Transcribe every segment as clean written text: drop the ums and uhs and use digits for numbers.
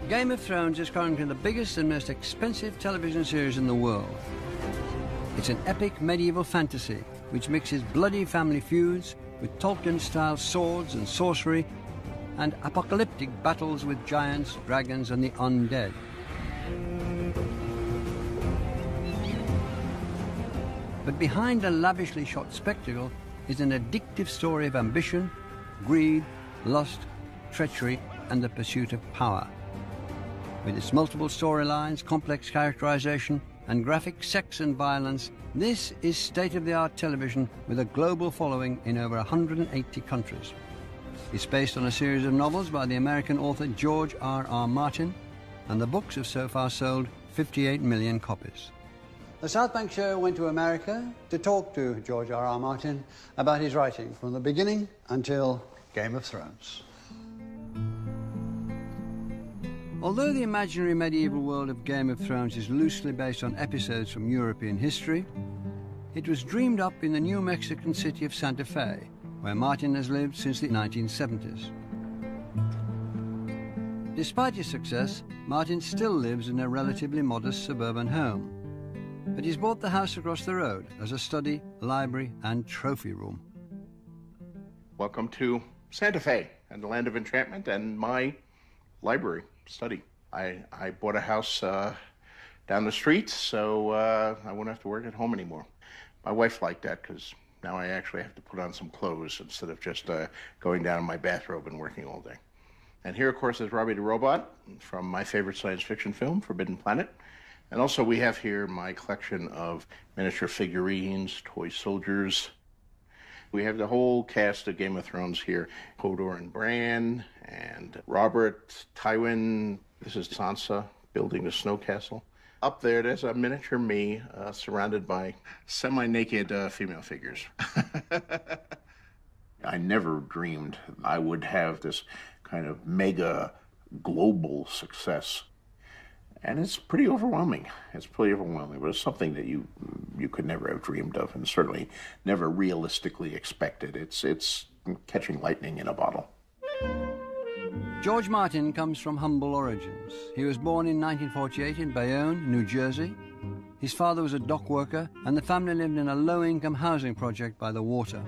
Game of Thrones is currently the biggest and most expensive television series in the world. It's an epic medieval fantasy which mixes bloody family feuds with Tolkien-style swords and sorcery and apocalyptic battles with giants, dragons and the undead. But behind a lavishly shot spectacle is an addictive story of ambition, greed, lust, treachery and the pursuit of power. With its multiple storylines, complex characterization and graphic sex and violence, this is state-of-the-art television with a global following in over 180 countries. It's based on a series of novels by the American author George R.R. Martin, and the books have so far sold 58 million copies. The South Bank Show went to America to talk to George R.R. Martin about his writing from the beginning until Game of Thrones. Although the imaginary medieval world of Game of Thrones is loosely based on episodes from European history, it was dreamed up in the New Mexican city of Santa Fe, where Martin has lived since the 1970s. Despite his success, Martin still lives in a relatively modest suburban home, but he's bought the house across the road as a study, library and trophy room. Welcome to Santa Fe and the land of enchantment and my library study. I bought a house down the street, so I won't have to work at home anymore. My wife liked that because now I actually have to put on some clothes instead of just going down in my bathrobe and working all day. And here, of course, is Robbie the Robot from my favorite science fiction film, Forbidden Planet. And also we have here my collection of miniature figurines, toy soldiers. We have the whole cast of Game of Thrones here. Hodor and Bran, and Robert, Tywin. This is Sansa building the snow castle. Up there, there's a miniature me surrounded by semi-naked female figures. I never dreamed I would have this kind of mega global success. And it's pretty overwhelming. It's pretty overwhelming, but it's something that you could never have dreamed of and certainly never realistically expected. It's catching lightning in a bottle. George Martin comes from humble origins. He was born in 1948 in Bayonne, New Jersey. His father was a dock worker, and the family lived in a low-income housing project by the water.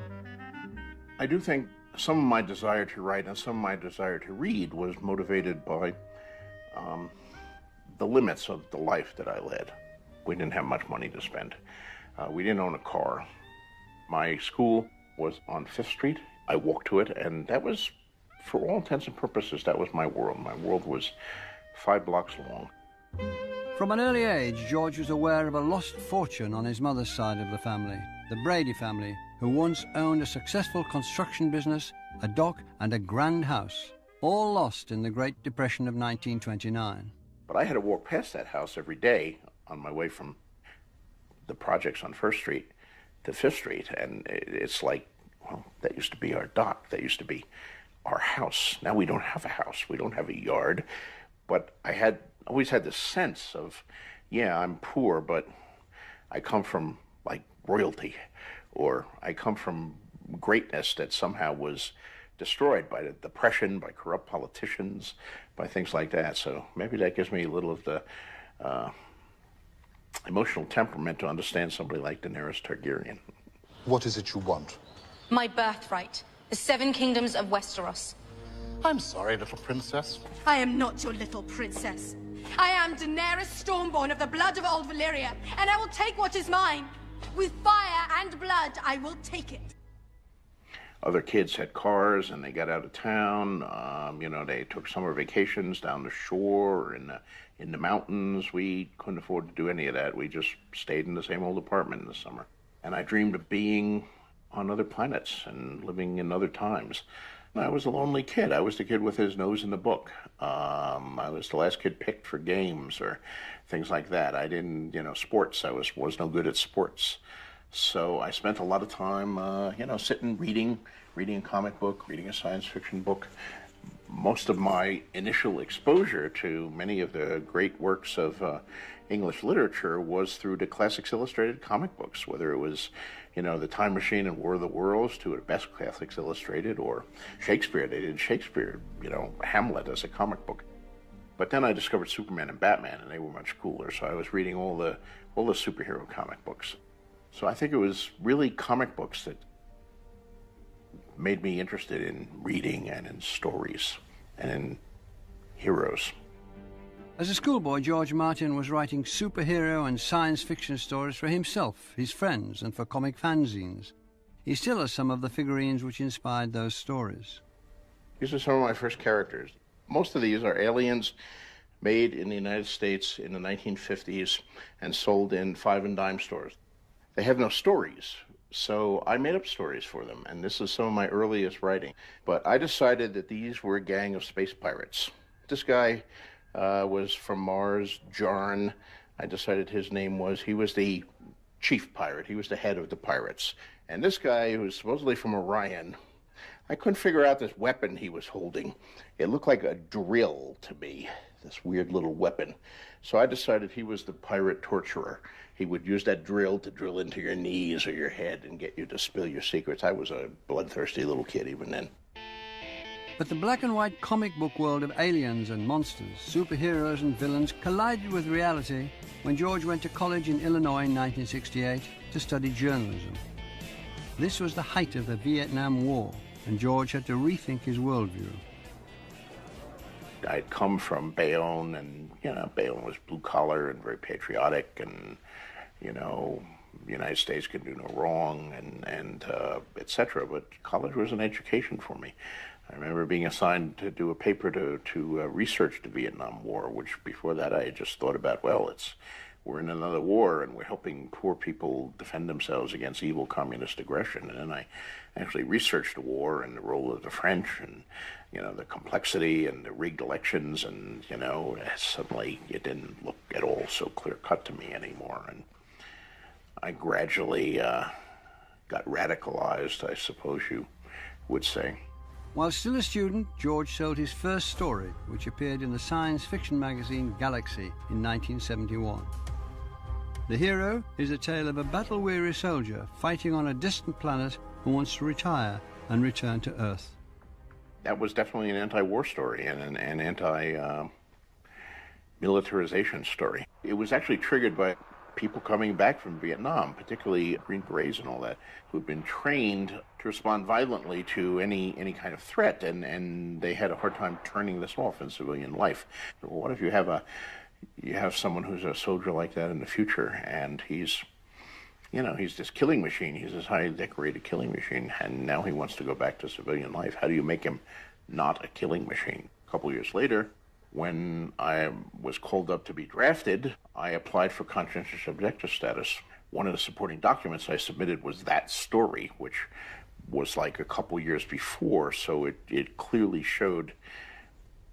I do think some of my desire to write and some of my desire to read was motivated by the limits of the life that I led. We didn't have much money to spend. We didn't own a car. My school was on 5th Street. I walked to it, and that was, for all intents and purposes, that was my world. My world was 5 blocks long. From an early age, George was aware of a lost fortune on his mother's side of the family, the Brady family, who once owned a successful construction business, a dock, and a grand house, all lost in the Great Depression of 1929. But I had to walk past that house every day on my way from the projects on 1st Street to 5th Street, and it's like, well, that used to be our dock, that used to be our house. Now we don't have a house, we don't have a yard, but I always had this sense of, yeah, I'm poor, but I come from, like, royalty, or I come from greatness that somehow was destroyed by the Depression, by corrupt politicians, by things like that. So maybe that gives me a little of the emotional temperament to understand somebody like Daenerys Targaryen. What is it you want? My birthright, the 7 kingdoms of Westeros. I'm sorry, little princess. I am not your little princess. I am Daenerys Stormborn of the blood of old Valyria, and I will take what is mine. With fire and blood, I will take it. Other kids had cars and they got out of town. They took summer vacations down the shore or in the mountains. We couldn't afford to do any of that. We just stayed in the same old apartment in the summer. And I dreamed of being on other planets and living in other times. I was a lonely kid. I was the kid with his nose in the book. I was the last kid picked for games or things like that. I didn't, sports. I was no good at sports. So I spent a lot of time, sitting, reading a comic book, reading a science fiction book. Most of my initial exposure to many of the great works of English literature was through the Classics Illustrated comic books, whether it was, The Time Machine and War of the Worlds to at best Classics Illustrated, or Shakespeare. They did Shakespeare, Hamlet as a comic book. But then I discovered Superman and Batman, and they were much cooler. So I was reading all the superhero comic books. So I think it was really comic books that made me interested in reading and in stories and in heroes. As a schoolboy, George Martin was writing superhero and science fiction stories for himself, his friends, and for comic fanzines. He still has some of the figurines which inspired those stories. These are some of my first characters. Most of these are aliens made in the United States in the 1950s and sold in 5 and dime stores. They have no stories, so I made up stories for them, and this is some of my earliest writing. But I decided that these were a gang of space pirates. This guy was from Mars, Jarn. I decided his name was, he was the chief pirate. He was the head of the pirates. And this guy, who was supposedly from Orion, I couldn't figure out this weapon he was holding. It looked like a drill to me, this weird little weapon. So I decided he was the pirate torturer. He would use that drill to drill into your knees or your head and get you to spill your secrets. I was a bloodthirsty little kid even then. But the black and white comic book world of aliens and monsters, superheroes and villains collided with reality when George went to college in Illinois in 1968 to study journalism. This was the height of the Vietnam War, and George had to rethink his worldview. I'd come from Bayonne, and, Bayonne was blue-collar and very patriotic, and, the United States could do no wrong, and et cetera. But college was an education for me. I remember being assigned to do a paper to research the Vietnam War, which before that I had just thought about, we're in another war and we're helping poor people defend themselves against evil communist aggression. And then I actually researched the war and the role of the French and, the complexity and the rigged elections, and, suddenly it didn't look at all so clear-cut to me anymore. And I gradually got radicalized, I suppose you would say. While still a student, George sold his first story, which appeared in the science fiction magazine Galaxy in 1971. The hero is a tale of a battle-weary soldier fighting on a distant planet who wants to retire and return to Earth. That was definitely an anti-war story and an anti-militarization story. It was actually triggered by people coming back from Vietnam, particularly Green Berets and all that, who'd been trained to respond violently to any kind of threat, and they had a hard time turning this off in civilian life. Well, what if you have someone who's a soldier like that in the future, and he's this killing machine, he's this highly decorated killing machine, and now he wants to go back to civilian life. How do you make him not a killing machine? A couple years later, when I was called up to be drafted, I applied for conscientious objector status. One of the supporting documents I submitted was that story, which was like a couple years before, so it clearly showed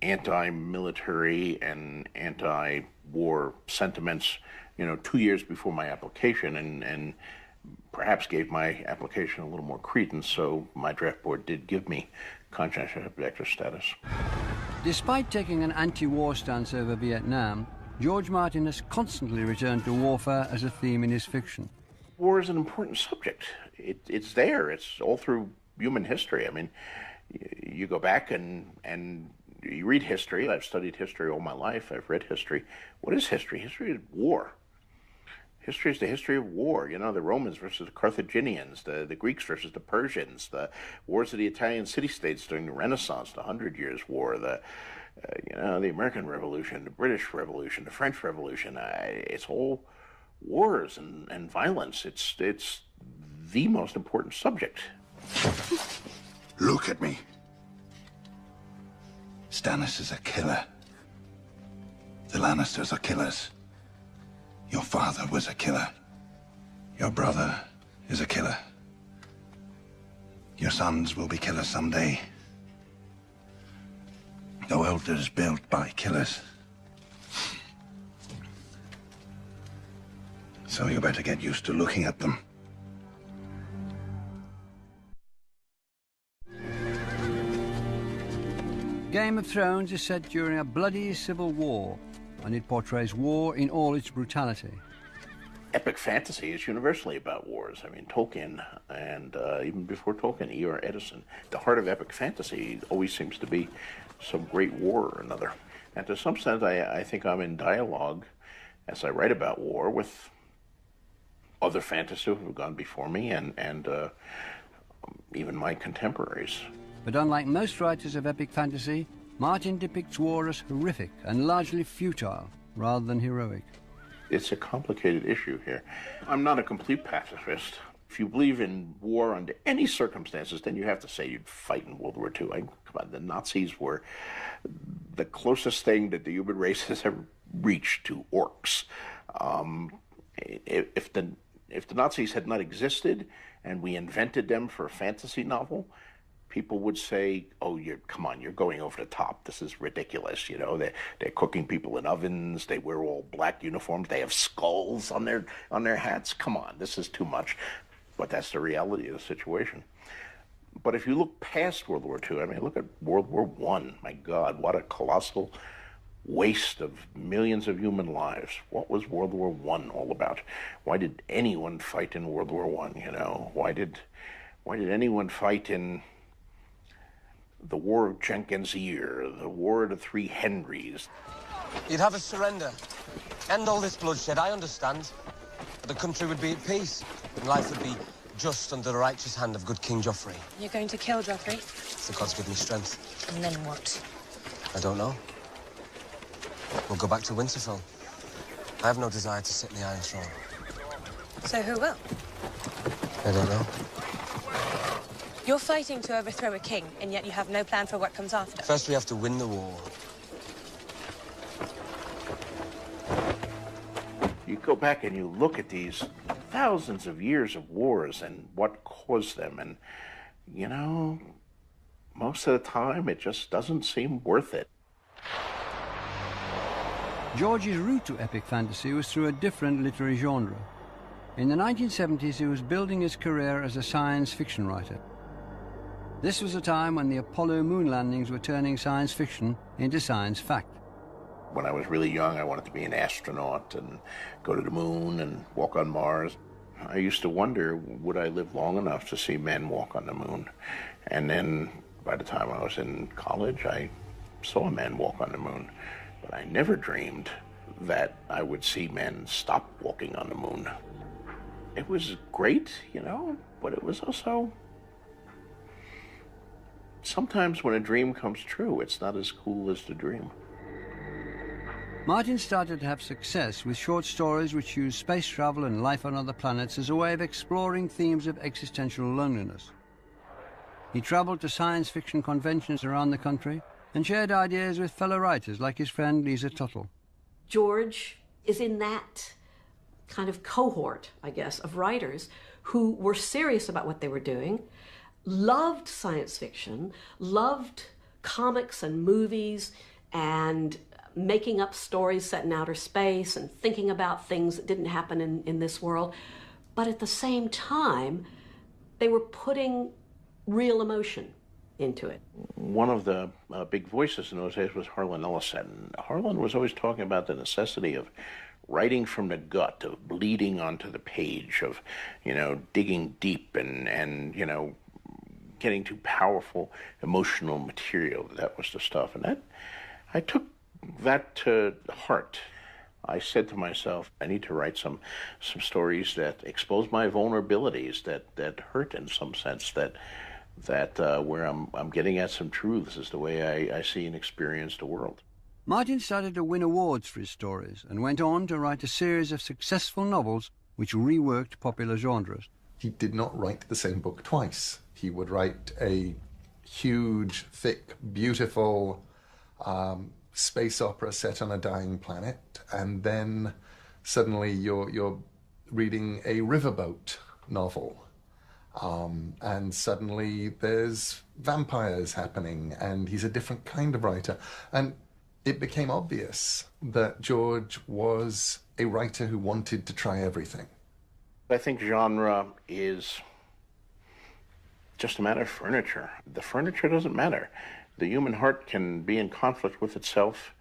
anti-military and anti-war sentiments, 2 years before my application, and perhaps gave my application a little more credence, so my draft board did give me conscientious objector status. Despite taking an anti-war stance over Vietnam, George Martin has constantly returned to warfare as a theme in his fiction. War is an important subject. It's there. It's all through human history. I mean, you go back and you read history. I've studied history all my life. I've read history. What is history? History is war. History is the history of war. The Romans versus the Carthaginians, the Greeks versus the Persians, the wars of the Italian city-states during the Renaissance, the 100 Years' War, the American Revolution, the British Revolution, the French Revolution. It's all wars and violence. It's the most important subject. Look at me. Stannis is a killer. The Lannisters are killers. Your father was a killer. Your brother is a killer. Your sons will be killers someday. The world is built by killers. So you better get used to looking at them. Game of Thrones is set during a bloody civil war, and it portrays war in all its brutality. Epic fantasy is universally about wars. I mean, Tolkien, and even before Tolkien, E.R. Edison, the heart of epic fantasy always seems to be some great war or another. And to some extent, I think I'm in dialogue as I write about war with other fantasists who have gone before me and even my contemporaries. But unlike most writers of epic fantasy, Martin depicts war as horrific and largely futile rather than heroic. It's a complicated issue here. I'm not a complete pacifist. If you believe in war under any circumstances, then you have to say you'd fight in World War II. Come on, the Nazis were the closest thing that the human race has ever reached to orcs. If the Nazis had not existed and we invented them for a fantasy novel, people would say, "Oh, you're going over the top. This is ridiculous." You know, they're cooking people in ovens. They wear all black uniforms. They have skulls on their hats. Come on, this is too much. But that's the reality of the situation. But if you look past World War II, I mean, look at World War I. My God, what a colossal waste of millions of human lives. What was World War I all about? Why did anyone fight in World War I? You know, why did anyone fight in the War of Jenkins' Ear, the War of the Three Henrys? You'd have us surrender. End all this bloodshed, I understand. But the country would be at peace, and life would be just under the righteous hand of good King Joffrey. You're going to kill Joffrey? The gods give me strength. And then what? I don't know. We'll go back to Winterfell. I have no desire to sit in the Iron Throne. So who will? I don't know. You're fighting to overthrow a king, and yet you have no plan for what comes after. First, we have to win the war. You go back and you look at these thousands of years of wars and what caused them, and, you know, most of the time it just doesn't seem worth it. George's route to epic fantasy was through a different literary genre. In the 1970s, he was building his career as a science fiction writer. This was a time when the Apollo moon landings were turning science fiction into science fact. When I was really young, I wanted to be an astronaut and go to the moon and walk on Mars. I used to wonder, would I live long enough to see men walk on the moon? And then by the time I was in college, I saw men walk on the moon. But I never dreamed that I would see men stop walking on the moon. It was great, you know, but it was also... Sometimes when a dream comes true, it's not as cool as the dream. Martin started to have success with short stories which use space travel and life on other planets as a way of exploring themes of existential loneliness. He traveled to science fiction conventions around the country and shared ideas with fellow writers like his friend Lisa Tuttle. George is in that kind of cohort, I guess, of writers who were serious about what they were doing, loved science fiction, loved comics and movies, and making up stories set in outer space and thinking about things that didn't happen in this world. But at the same time, they were putting real emotion into it. One of the big voices in those days was Harlan Ellison. Harlan was always talking about the necessity of writing from the gut, of bleeding onto the page, of, you know, digging deep and you know, getting to powerful emotional material. That was the stuff. And that, I took that to heart. I said to myself, I need to write some stories that expose my vulnerabilities, that hurt in some sense, that where I'm getting at some truths is the way I see and experience the world. Martin started to win awards for his stories and went on to write a series of successful novels which reworked popular genres. He did not write the same book twice. He would write a huge, thick, beautiful space opera set on a dying planet, and then suddenly you're reading a riverboat novel. And suddenly there's vampires happening, and he's a different kind of writer. And it became obvious that George was a writer who wanted to try everything. I think genre is just a matter of furniture. The furniture doesn't matter. The human heart can be in conflict with itself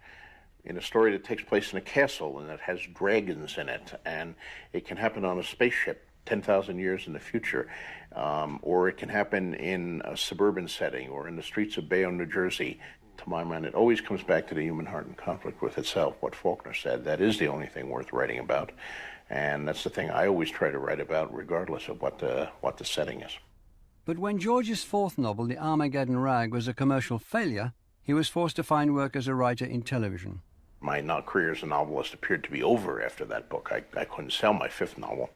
in a story that takes place in a castle and that has dragons in it, and it can happen on a spaceship 10,000 years in the future, or it can happen in a suburban setting or in the streets of Bayonne, New Jersey to my mind, it always comes back to the human heart in conflict with itself. What Faulkner said, that is the only thing worth writing about. And that's the thing I always try to write about, regardless of what the setting is. But when George's fourth novel, The Armageddon Rag, was a commercial failure, he was forced to find work as a writer in television. My career as a novelist appeared to be over after that book. I couldn't sell my fifth novel.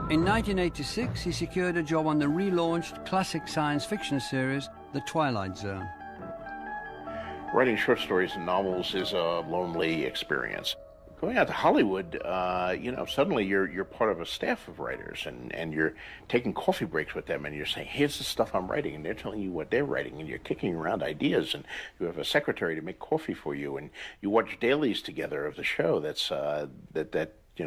In 1986, he secured a job on the relaunched classic science fiction series, The Twilight Zone. Writing short stories and novels is a lonely experience. Going out to Hollywood, suddenly you're part of a staff of writers, and you're taking coffee breaks with them, and you're saying, here's the stuff I'm writing, and they're telling you what they're writing, and you're kicking around ideas, and you have a secretary to make coffee for you, and you watch dailies together of the show that's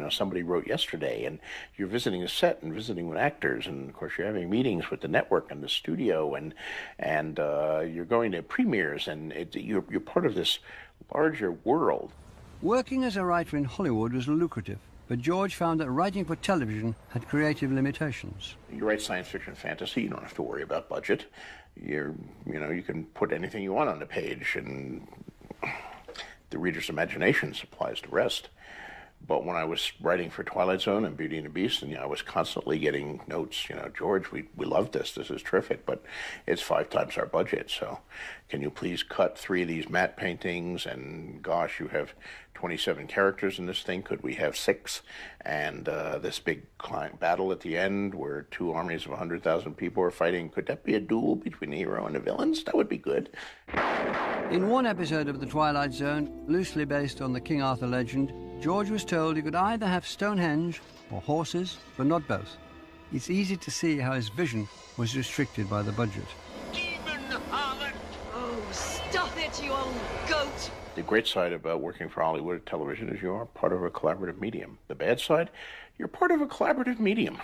somebody wrote yesterday, and you're visiting a set and visiting with actors, and of course you're having meetings with the network and the studio, and you're going to premieres, and you're part of this larger world. Working as a writer in Hollywood was lucrative, but George found that writing for television had creative limitations. You write science fiction fantasy, you don't have to worry about budget. You can put anything you want on the page, and the reader's imagination supplies the rest. But when I was writing for Twilight Zone and Beauty and the Beast, and I was constantly getting notes, George, we love this is terrific, but it's 5 times our budget, so can you please cut 3 of these matte paintings, and gosh, you have 27 characters in this thing, could we have 6? And this big battle at the end where 2 armies of 100,000 people are fighting, could that be a duel between the hero and the villains? That would be good. In one episode of The Twilight Zone, loosely based on the King Arthur legend, George was told he could either have Stonehenge or horses, but not both. It's easy to see how his vision was restricted by the budget. Demon harlot! Oh, stop it, you old goat! The great side about working for Hollywood television is you are part of a collaborative medium. The bad side, you're part of a collaborative medium.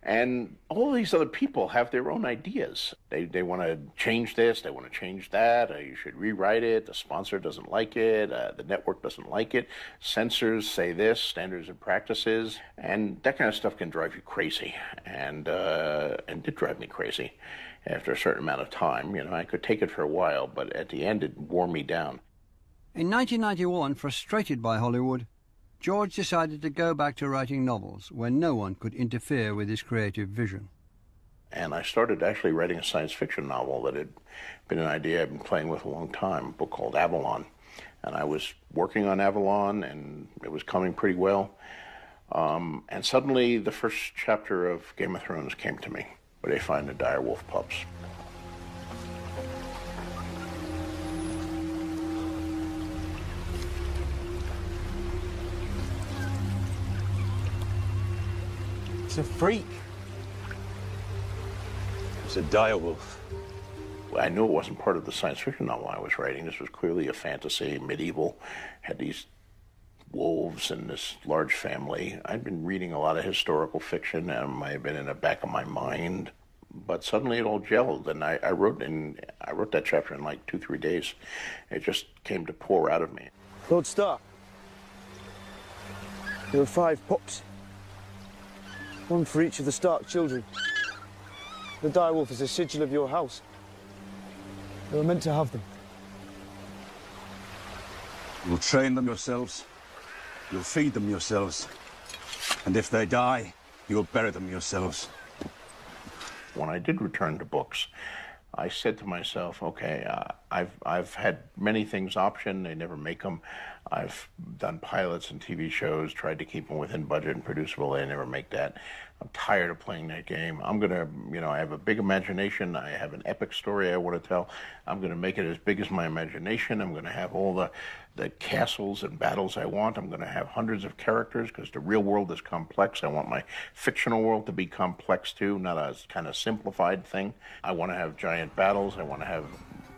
And all these other people have their own ideas. They want to change this, they want to change that, you should rewrite it, the sponsor doesn't like it, the network doesn't like it, censors say this, standards and practices, and that kind of stuff can drive you crazy, and did drive me crazy after a certain amount of time. I could take it for a while, but at the end it wore me down. In 1991, frustrated by Hollywood, George decided to go back to writing novels where no one could interfere with his creative vision. And I started actually writing a science fiction novel that had been an idea I'd been playing with a long time, a book called Avalon. And I was working on Avalon, and it was coming pretty well. And suddenly the first chapter of Game of Thrones came to me, where they find the direwolf pups. It's a freak. It's a direwolf. I knew it wasn't part of the science fiction novel I was writing. This was clearly a fantasy, medieval, had these wolves and this large family. I'd been reading a lot of historical fiction, and it might have been in the back of my mind, but suddenly it all gelled, and I wrote that chapter in like 2-3 days. It just came to pour out of me. Lord Stark, there are 5 pups. 1 for each of the Stark children. The direwolf is a sigil of your house. You were meant to have them. You'll train them yourselves. You'll feed them yourselves. And if they die, you'll bury them yourselves. When I did return to books, I said to myself, okay, I've had many things optioned, they never make them. I've done pilots and TV shows, tried to keep them within budget and producible, they never make that. I'm tired of playing that game. I'm gonna, I have a big imagination, I have an epic story I want to tell. I'm gonna make it as big as my imagination. I'm gonna have all the castles and battles I want. I'm gonna have hundreds of characters, because the real world is complex. I want my fictional world to be complex too, not a kind of simplified thing. I want to have giant battles. I want to have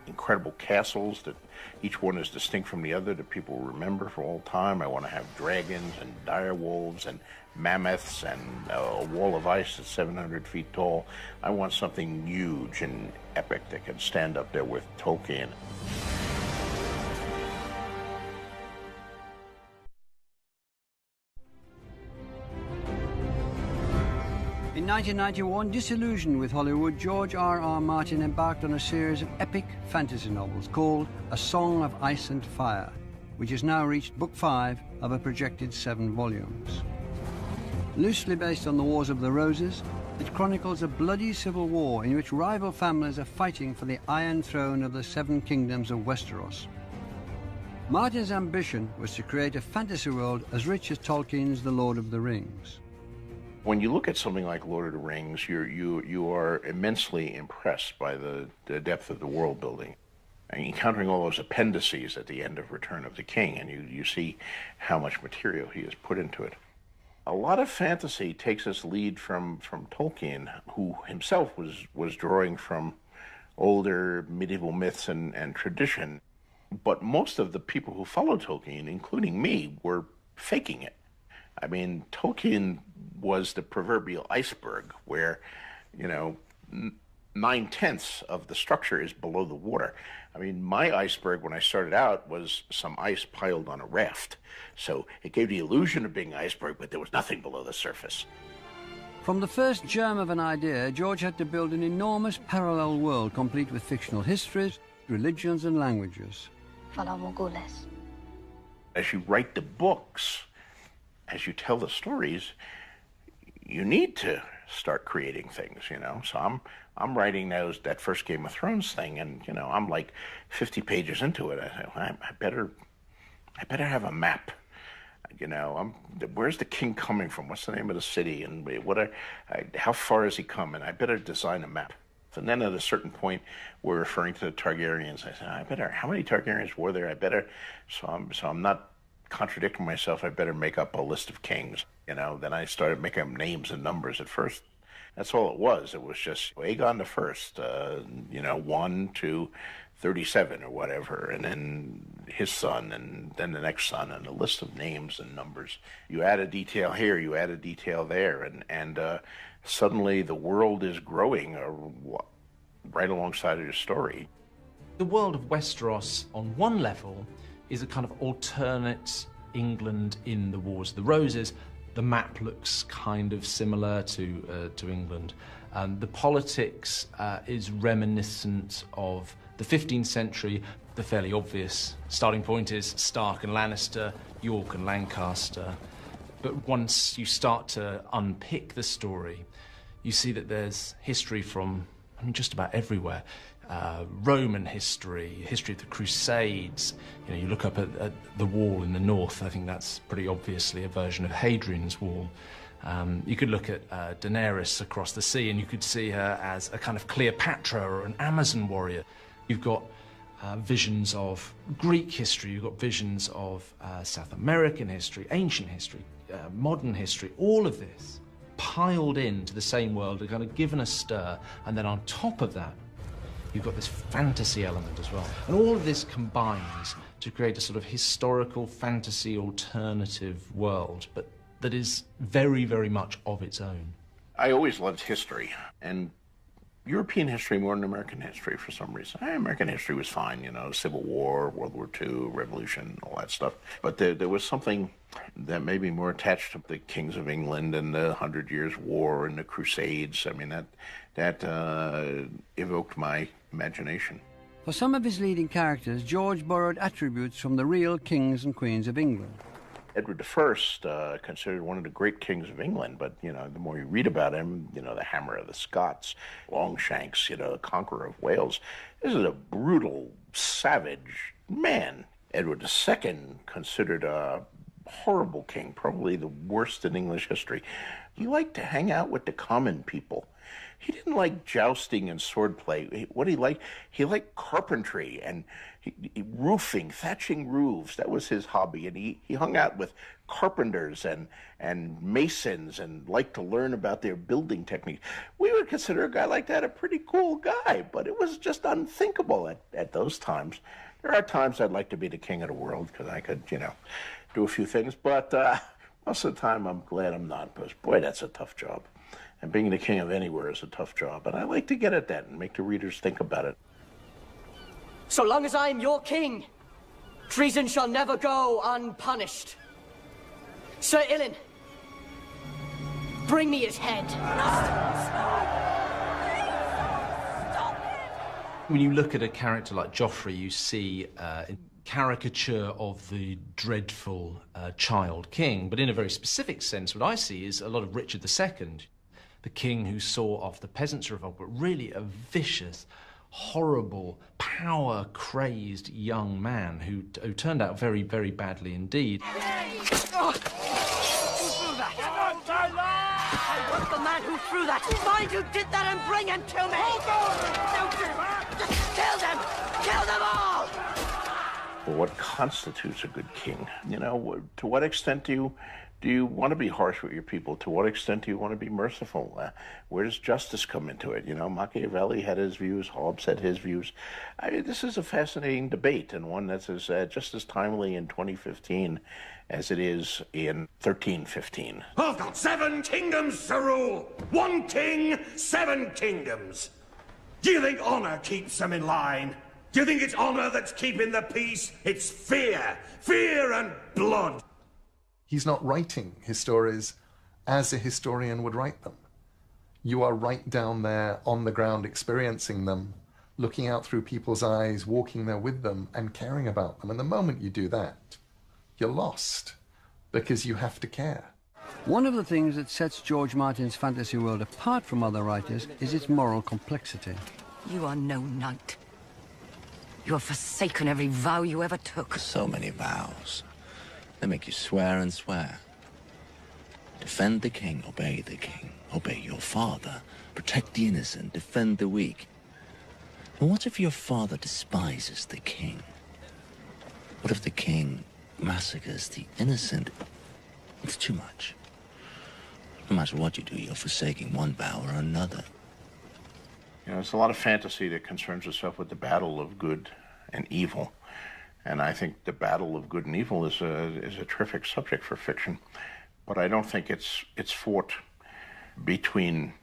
incredible castles that each one is distinct from the other, that people remember for all time. I want to have dragons and direwolves and mammoths and a wall of ice that's 700 feet tall. I want something huge and epic that can stand up there with Tolkien. In 1991, disillusioned with Hollywood, George R.R. Martin embarked on a series of epic fantasy novels called A Song of Ice and Fire, which has now reached book 5 of a projected 7 volumes. Loosely based on the Wars of the Roses, it chronicles a bloody civil war in which rival families are fighting for the Iron Throne of the 7 kingdoms of Westeros. Martin's ambition was to create a fantasy world as rich as Tolkien's The Lord of the Rings. When you look at something like Lord of the Rings, you are immensely impressed by the depth of the world building. And encountering all those appendices at the end of Return of the King, and you see how much material he has put into it. A lot of fantasy takes its lead from Tolkien, who himself was drawing from older medieval myths and tradition. But most of the people who followed Tolkien, including me, were faking it. I mean, Tolkien was the proverbial iceberg where, 9/10 of the structure is below the water. I mean, my iceberg when I started out was some ice piled on a raft. So it gave the illusion of being an iceberg, but there was nothing below the surface. From the first germ of an idea, George had to build an enormous parallel world complete with fictional histories, religions and languages. As you write the books, as you tell the stories, you need to start creating things, So I'm writing that first Game of Thrones thing, and I'm like 50 pages into it. I better have a map. Where's the king coming from? What's the name of the city? And how far is he coming? I better design a map. And then at a certain point, we're referring to the Targaryens. I said, how many Targaryens were there? So I'm not contradicting myself. I better make up a list of kings. Then I started making up names and numbers at first. That's all it was. It was just Aegon the First, 1 to 37 or whatever, and then his son, and then the next son, and a list of names and numbers. You add a detail here, you add a detail there, and suddenly the world is growing right alongside of your story. The world of Westeros, on one level, is a kind of alternate England in the Wars of the Roses. The map looks kind of similar to England. The politics is reminiscent of the 15th century. The fairly obvious starting point is Stark and Lannister, York and Lancaster. But once you start to unpick the story, you see that there's history from, just about everywhere. Roman history, history of the Crusades. You look up at the wall in the north. I think that's pretty obviously a version of Hadrian's Wall. You could look at Daenerys across the sea, and you could see her as a kind of Cleopatra or an Amazon warrior. You've got visions of Greek history. You've got visions of South American history, ancient history, modern history. All of this piled into the same world, are kind of given a stir, and then on top of that, you've got this fantasy element as well. And all of this combines to create a sort of historical fantasy alternative world, but that is very, very much of its own. I always loved history, and European history more than American history for some reason. American history was fine, Civil War, World War II, Revolution, all that stuff. But there was something that made me more attached to the Kings of England and the 100 Years' War and the Crusades. That evoked my imagination. For some of his leading characters, George borrowed attributes from the real kings and queens of England. Edward I, considered one of the great kings of England, but, the more you read about him, the Hammer of the Scots, Longshanks, the Conqueror of Wales. This is a brutal, savage man. Edward II, considered a horrible king, probably the worst in English history. He liked to hang out with the common people. He didn't like jousting and swordplay. What he liked carpentry and roofing, thatching roofs. That was his hobby. And he hung out with carpenters and masons and liked to learn about their building technique. We would consider a guy like that a pretty cool guy, but it was just unthinkable at those times. There are times I'd like to be the king of the world because I could, do a few things. But most of the time I'm glad I'm not, because, boy, that's a tough job. And being the king of anywhere is a tough job. And I like to get at that and make the readers think about it. So long as I'm your king, treason shall never go unpunished. Sir Ilyn, Bring me his head. When you look at a character like Joffrey, you see a caricature of the dreadful child king, but in a very specific sense, what I see is a lot of Richard II, the king who saw after the Peasants' Revolt, but really a vicious, horrible, power-crazed young man who turned out very, very badly indeed. I want the man who threw that. Find who did that and bring him to me. Just kill them. Kill them all. Well, what constitutes a good king? You know, to what extent do you want to be harsh with your people? To what extent do you want to be merciful? Where does justice come into it? You know, Machiavelli had his views, Hobbes had his views. I mean, this is a fascinating debate, and one that's just as timely in 2015 as it is in 1315. I've got 7 kingdoms to rule. 1 king, 7 kingdoms. Do you think honor keeps them in line? Do you think it's honor that's keeping the peace? It's fear. Fear and blood. He's not writing his stories as a historian would write them. You are right down there on the ground experiencing them, looking out through people's eyes, walking there with them and caring about them. And the moment you do that, you're lost because you have to care. One of the things that sets George Martin's fantasy world apart from other writers is its moral complexity. You are no knight. You have forsaken every vow you ever took. So many vows. They make you swear and swear. Defend the king, obey the king, obey your father, protect the innocent, defend the weak. And what if your father despises the king? What if the king massacres the innocent? It's too much. No matter what you do, you're forsaking one vow or another. You know, there's a lot of fantasy that concerns itself with the battle of good and evil. And I think the battle of good and evil is a terrific subject for fiction. But I don't think it's fought between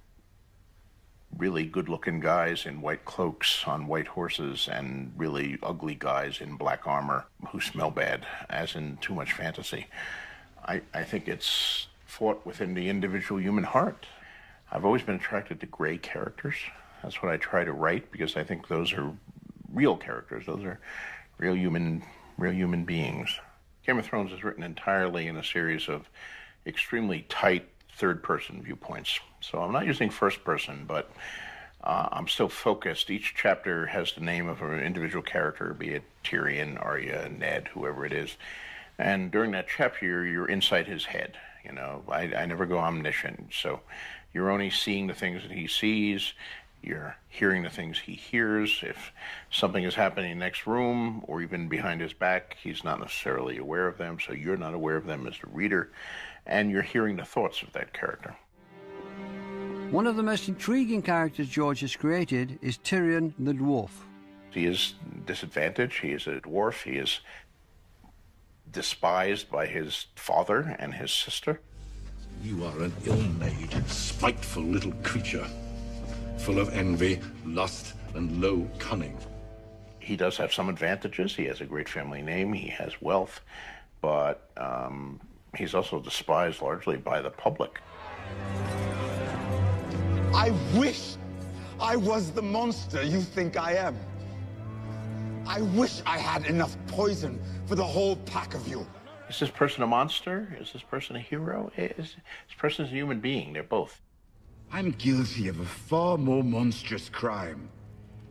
really good-looking guys in white cloaks on white horses and really ugly guys in black armor who smell bad, as in too much fantasy. I think it's fought within the individual human heart. I've always been attracted to gray characters. That's what I try to write, because I think those are real characters. Those are real human beings. Game of Thrones is written entirely in a series of extremely tight third-person viewpoints. So I'm not using first person, but I'm still focused. Each chapter has the name of an individual character, be it Tyrion, Arya, Ned, whoever it is. And during that chapter, you're inside his head. You know, I never go omniscient. So you're only seeing the things that he sees. You're hearing the things he hears. If something is happening in the next room or even behind his back, he's not necessarily aware of them, so you're not aware of them as the reader, and you're hearing the thoughts of that character. One of the most intriguing characters George has created is Tyrion the Dwarf. He is disadvantaged. He is a dwarf. He is despised by his father and his sister. You are an ill-made, spiteful little creature, full of envy, lust, and low cunning. He does have some advantages. He has a great family name. He has wealth. But he's also despised largely by the public. I wish I was the monster you think I am. I wish I had enough poison for the whole pack of you. Is this person a monster? Is this person a hero? This person is a human being. They're both. I'm guilty of a far more monstrous crime.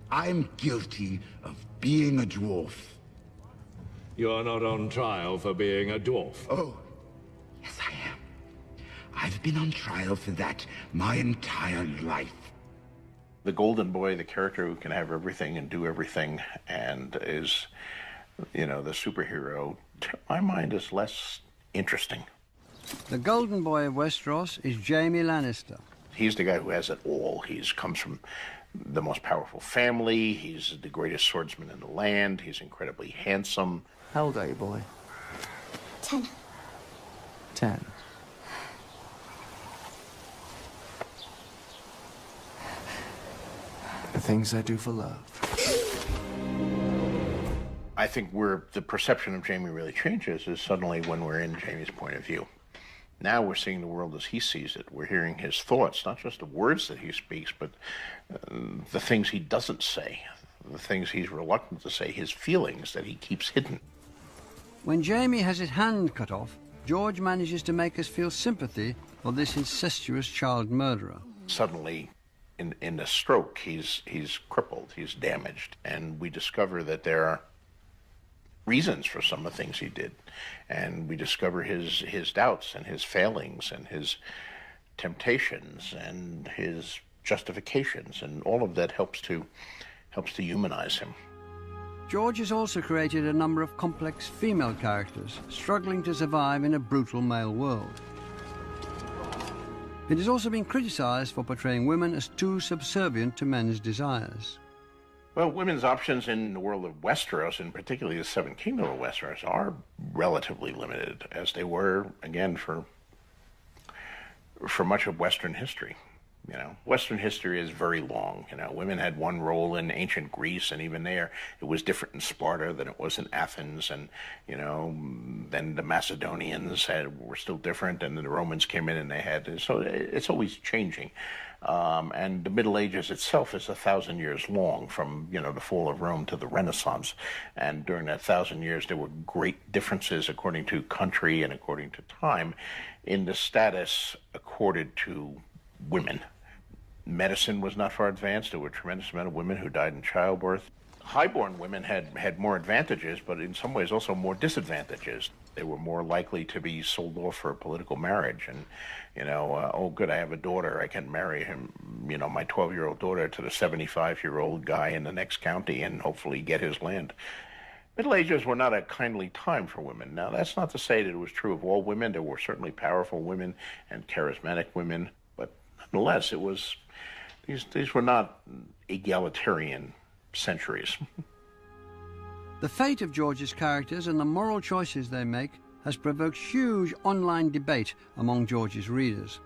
I'm guilty of being a dwarf. You're not on trial for being a dwarf. Oh, yes I am. I've been on trial for that my entire life. The Golden Boy, the character who can have everything and do everything and is, you know, the superhero, to my mind is less interesting. The Golden Boy of Westeros is Jaime Lannister. He's the guy who has it all. He comes from the most powerful family. He's the greatest swordsman in the land. He's incredibly handsome. How old are you, boy? 10. 10. The things I do for love. I think where the perception of Jaime really changes is suddenly when we're in Jaime's point of view. Now we're seeing the world as he sees it. We're hearing his thoughts, not just the words that he speaks, but the things he doesn't say, the things he's reluctant to say, his feelings that he keeps hidden. When Jamie has his hand cut off, George manages to make us feel sympathy for this incestuous child murderer. Suddenly, in a stroke, he's crippled, he's damaged, and we discover that there are reasons for some of the things he did, and we discover his doubts and his failings and his temptations and his justifications, and all of that helps to humanize him. George has also created a number of complex female characters struggling to survive in a brutal male world. It has also been criticised for portraying women as too subservient to men's desires. Well, women's options in the world of Westeros, and particularly the Seven Kingdoms of Westeros, are relatively limited, as they were, again, for much of Western history. You know, Western history is very long. You know, women had one role in ancient Greece, and even there, it was different in Sparta than it was in Athens, and, you know, then the Macedonians were still different, and then the Romans came in and they had, so it's always changing. And the Middle Ages itself is 1,000 years long, from, you know, the fall of Rome to the Renaissance. And during that 1,000 years, there were great differences according to country and according to time in the status accorded to women. Medicine was not far advanced. There were a tremendous amount of women who died in childbirth. Highborn women had more advantages, but in some ways also more disadvantages. They were more likely to be sold off for a political marriage. And, you know, oh, good, I have a daughter. I can marry him, you know, my 12-year-old daughter to the 75-year-old guy in the next county and hopefully get his land. Middle Ages were not a kindly time for women. Now, that's not to say that it was true of all women. There were certainly powerful women and charismatic women, but nonetheless, it was, these were not egalitarian centuries. The fate of George's characters and the moral choices they make has provoked huge online debate among George's readers.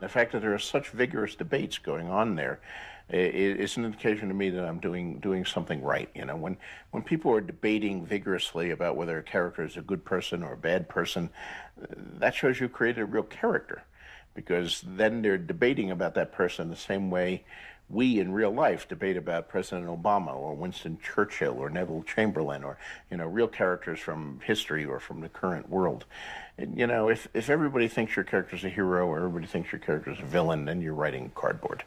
The fact that there are such vigorous debates going on there is an indication to me that I'm doing something right. You know, when people are debating vigorously about whether a character is a good person or a bad person, that shows you created a real character, because then they're debating about that person the same way we in real life debate about President Obama or Winston Churchill or Neville Chamberlain, or, you know, real characters from history or from the current world. And, you know, if everybody thinks your character's a hero or everybody thinks your character's a villain, then you're writing cardboard.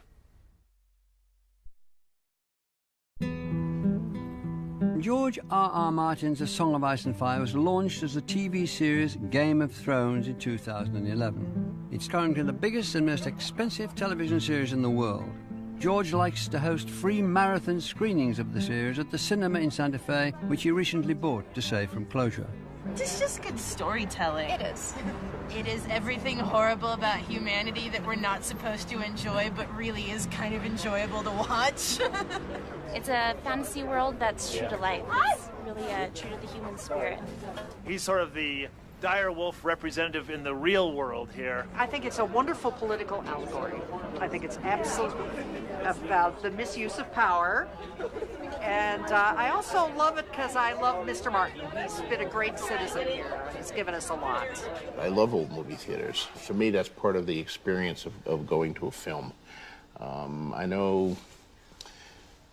George R.R. Martin's A Song of Ice and Fire was launched as the TV series Game of Thrones in 2011. It's currently the biggest and most expensive television series in the world. George likes to host free marathon screenings of the series at the cinema in Santa Fe, which he recently bought to save from closure. It's just good storytelling. It is. It is everything horrible about humanity that we're not supposed to enjoy, but really is kind of enjoyable to watch. It's a fantasy world that's true to life. It's really true to the human spirit. He's sort of the dire wolf representative in the real world here. I think it's a wonderful political allegory. I think it's absolutely about the misuse of power. And I also love it because I love Mr. Martin. He's been a great citizen here. He's given us a lot. I love old movie theaters. For me, that's part of the experience of going to a film. I know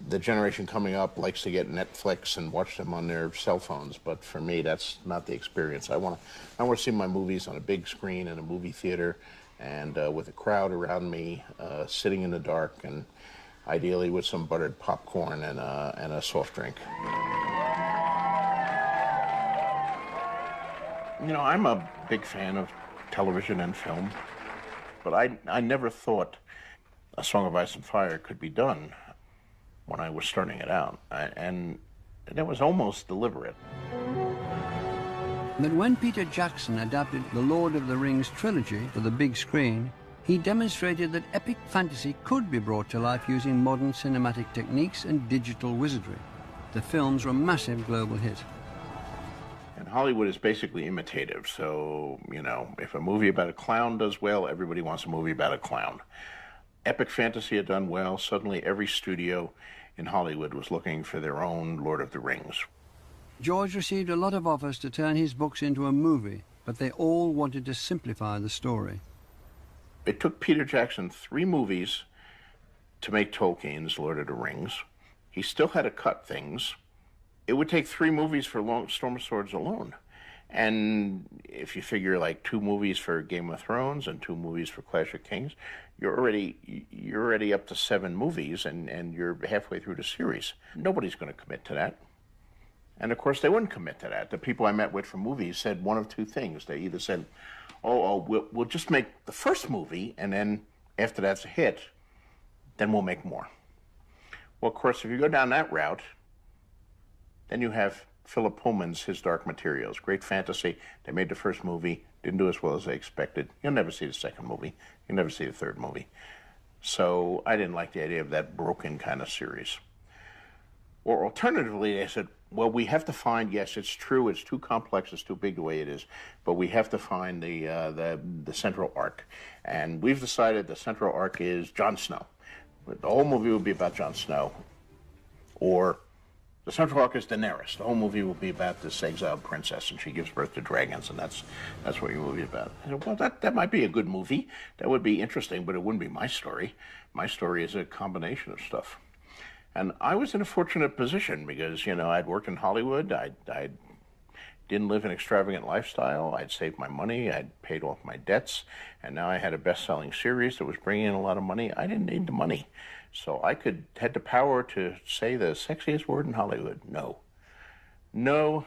the generation coming up likes to get Netflix and watch them on their cell phones, but for me, that's not the experience. I want to see my movies on a big screen in a movie theater, and with a crowd around me, sitting in the dark, and ideally with some buttered popcorn and a soft drink. You know, I'm a big fan of television and film, but I never thought A Song of Ice and Fire could be done when I was starting it out, and it was almost deliberate. But when Peter Jackson adapted the Lord of the Rings trilogy for the big screen, he demonstrated that epic fantasy could be brought to life using modern cinematic techniques and digital wizardry. The films were a massive global hit. And Hollywood is basically imitative, so, you know, if a movie about a clown does well, everybody wants a movie about a clown. Epic fantasy had done well. Suddenly every studio in Hollywood was looking for their own Lord of the Rings. George received a lot of offers to turn his books into a movie, but they all wanted to simplify the story. It took Peter Jackson 3 movies to make Tolkien's Lord of the Rings. He still had to cut things. It would take 3 movies for Storm of Swords alone. And if you figure like 2 movies for Game of Thrones and 2 movies for Clash of Kings, you're already up to 7 movies, and you're halfway through the series. Nobody's going to commit to that. And of course, they wouldn't commit to that. The people I met with for movies said one of 2 things. They either said, we'll just make the first movie, and then after that's a hit, then we'll make more. Well, of course, if you go down that route, then you have Philip Pullman's His Dark Materials. Great fantasy. They made the first movie, didn't do as well as they expected. You'll never see the second movie. You'll never see the third movie. So I didn't like the idea of that broken kind of series. Or alternatively, they said, well, we have to find, yes, it's true, it's too complex, it's too big the way it is, but we have to find the central arc. And we've decided the central arc is Jon Snow. The whole movie will be about Jon Snow. Or the central arc is Daenerys. The whole movie will be about this exiled princess, and she gives birth to dragons, and that's what your movie is about. I said, well, that might be a good movie. That would be interesting, but it wouldn't be my story. My story is a combination of stuff. And I was in a fortunate position because, you know, I'd worked in Hollywood. I didn't live an extravagant lifestyle. I'd saved my money. I'd paid off my debts. And now I had a best-selling series that was bringing in a lot of money. I didn't need the money. So I had the power to say the sexiest word in Hollywood, no. No,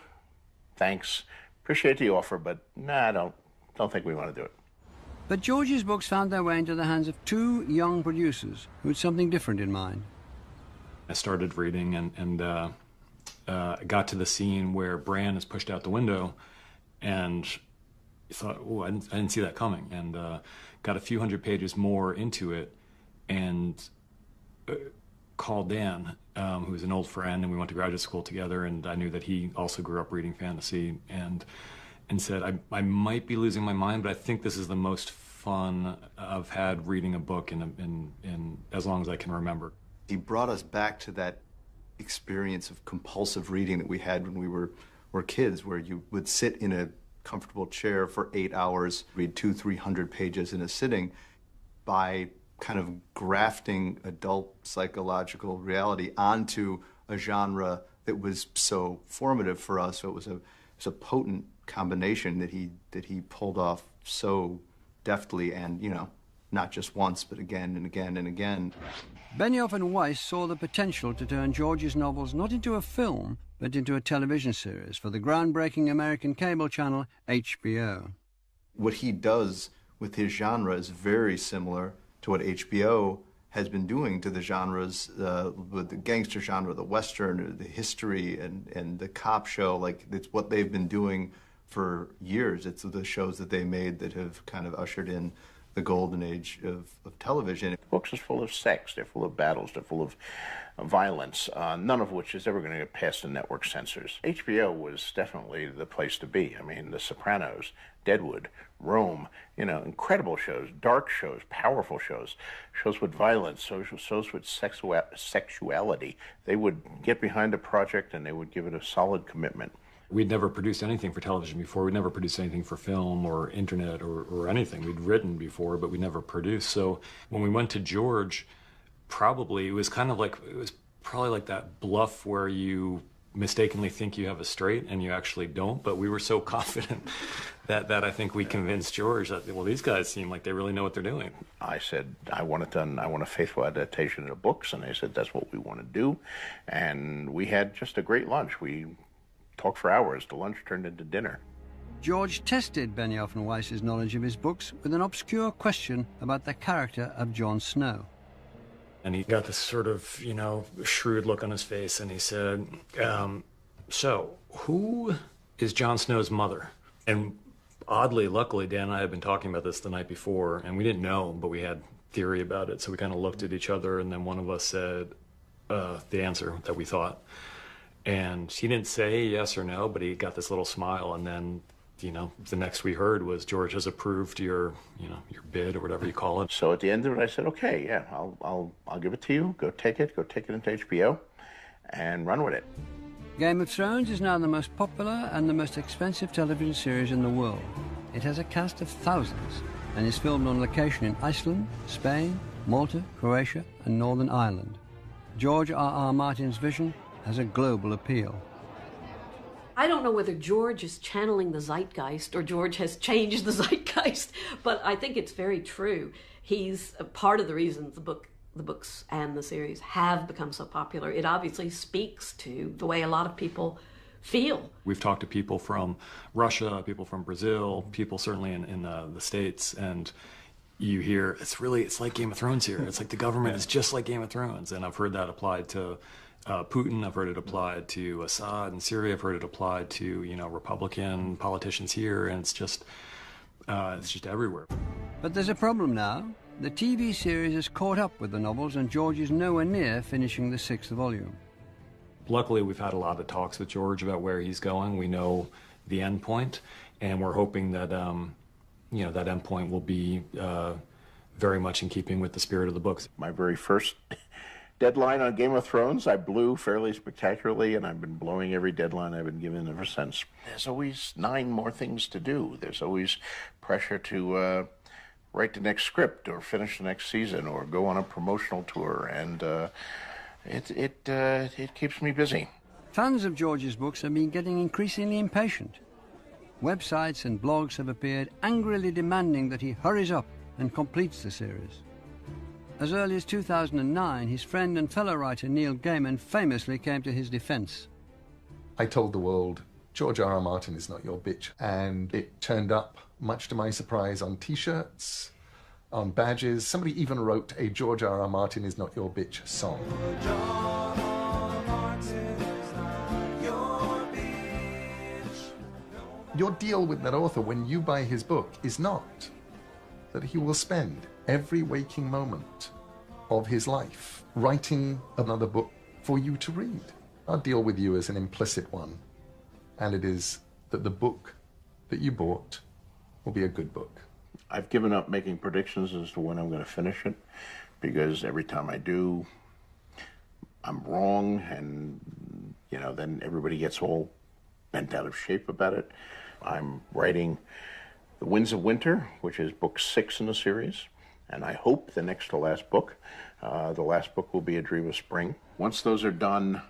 thanks. Appreciate the offer, but nah, don't think we want to do it. But George's books found their way into the hands of 2 young producers who had something different in mind. I started reading and got to the scene where Bran is pushed out the window, and thought, oh, I didn't see that coming, and got a few hundred pages more into it, and called Dan, who was an old friend, and we went to graduate school together, and I knew that he also grew up reading fantasy, and said, I might be losing my mind, but I think this is the most fun I've had reading a book in as long as I can remember. He brought us back to that experience of compulsive reading that we had when we were kids, where you would sit in a comfortable chair for 8 hours, read 200-300 pages in a sitting. By kind of grafting adult psychological reality onto a genre that was so formative for us. So it was a potent combination that he pulled off so deftly, and, you know, not just once, but again and again and again. Benioff and Weiss saw the potential to turn George's novels not into a film, but into a television series for the groundbreaking American cable channel HBO. What he does with his genre is very similar to what HBO has been doing to the genres, with the gangster genre, the Western, the history, and the cop show. Like, it's what they've been doing for years. It's the shows that they made that have kind of ushered in the golden age of television. Books is full of sex, they're full of battles, they're full of violence, none of which is ever going to get past the network censors. HBO was definitely the place to be. I mean, The Sopranos, Deadwood, Rome, you know, incredible shows, dark shows, powerful shows, shows with violence, shows with sexuality. They would get behind a project and they would give it a solid commitment. We'd never produced anything for television before. We'd never produced anything for film or internet or anything. We'd written before, but we never produced. So when we went to George, it was probably like that bluff where you mistakenly think you have a straight and you actually don't. But we were so confident that I think we convinced George that, well, these guys seem like they really know what they're doing. I said, I want it done. I want a faithful adaptation of the books. And they said, that's what we want to do. And we had just a great lunch. We talked for hours. The lunch turned into dinner. George tested Benioff and Weiss's knowledge of his books with an obscure question about the character of Jon Snow. And he got this sort of, you know, shrewd look on his face, and he said, so, who is Jon Snow's mother? And oddly, luckily, Dan and I had been talking about this the night before, and we didn't know, but we had theory about it, so we kind of looked at each other, and then one of us said the answer that we thought. And he didn't say yes or no, but he got this little smile, and then, you know, the next we heard was George has approved your bid or whatever you call it. So at the end of it, I said, okay, yeah, I'll give it to you. Go take it into HBO, and run with it. Game of Thrones is now the most popular and the most expensive television series in the world. It has a cast of thousands and is filmed on location in Iceland, Spain, Malta, Croatia and Northern Ireland. George R.R. Martin's vision has a global appeal. I don't know whether George is channeling the zeitgeist or George has changed the zeitgeist, but I think it's very true. He's a part of the reason the books and the series have become so popular. It obviously speaks to the way a lot of people feel. We've talked to people from Russia, people from Brazil, people certainly in the States, and you hear it's like Game of Thrones here. It's like the government is just like Game of Thrones, and I've heard that applied to Putin. I've heard it applied to Assad in Syria. I've heard it applied to Republican politicians here, and it's just everywhere. But there's a problem now. The TV series has caught up with the novels, and George is nowhere near finishing the 6th volume. Luckily, we've had a lot of talks with George about where he's going. We know the end point, and we're hoping that that end point will be very much in keeping with the spirit of the books. My very first deadline on Game of Thrones, I blew fairly spectacularly, and I've been blowing every deadline I've been given ever since. There's always 9 more things to do. There's always pressure to write the next script or finish the next season or go on a promotional tour, and it keeps me busy. Fans of George's books have been getting increasingly impatient. Websites and blogs have appeared angrily demanding that he hurries up and completes the series. As early as 2009, his friend and fellow writer Neil Gaiman famously came to his defense. I told the world, George R.R. Martin is not your bitch. And it turned up, much to my surprise, on T-shirts, on badges. Somebody even wrote a George R.R. Martin is not your bitch song. Your deal with that author when you buy his book is not that he will spend every waking moment of his life writing another book for you to read. Our deal with you is an implicit one, and it is that the book that you bought will be a good book. I've given up making predictions as to when I'm going to finish it, because every time I do, I'm wrong, and then everybody gets all bent out of shape about it. I'm writing The Winds of Winter, which is book 6 in the series, and I hope the next to last book. The last book will be A Dream of Spring. Once those are done,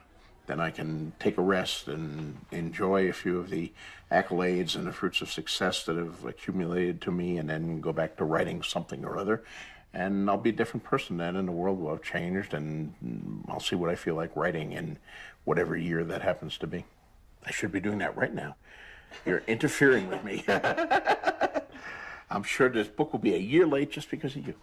then I can take a rest and enjoy a few of the accolades and the fruits of success that have accumulated to me, and then go back to writing something or other. And I'll be a different person then, and the world will have changed, and I'll see what I feel like writing in whatever year that happens to be. I should be doing that right now. You're interfering with me. I'm sure this book will be a year late just because of you.